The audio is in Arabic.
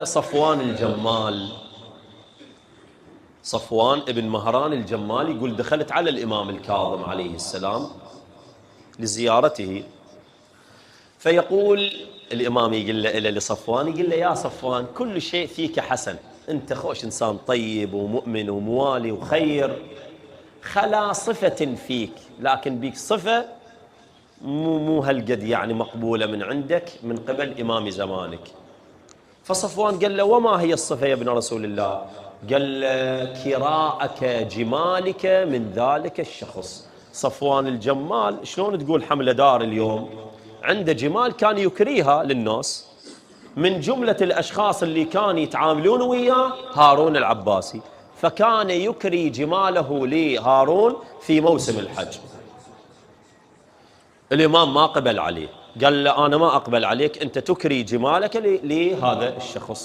صفوان الجمال، صفوان ابن مهران الجمال يقول دخلت على الإمام الكاظم عليه السلام لزيارته، فيقول الإمام يقول له لصفوان، يقول له يا صفوان كل شيء فيك حسن، أنت خوش إنسان طيب ومؤمن وموالي وخير، خلا صفة فيك، لكن بيك صفة مو هالقد يعني مقبولة من عندك من قبل إمام زمانك. فصفوان قال له وما هي الصفة يا ابن رسول الله؟ قال له كراءك جمالك من ذلك الشخص. صفوان الجمال شلون تقول حملة دار اليوم عنده جمال كان يكريها للناس، من جملة الأشخاص اللي كان يتعاملون وياه هارون العباسي، فكان يكري جماله لهارون في موسم الحج. الإمام ما قبل عليه، قال له أنا ما أقبل عليك، أنت تكري جمالك لهذا الشخص.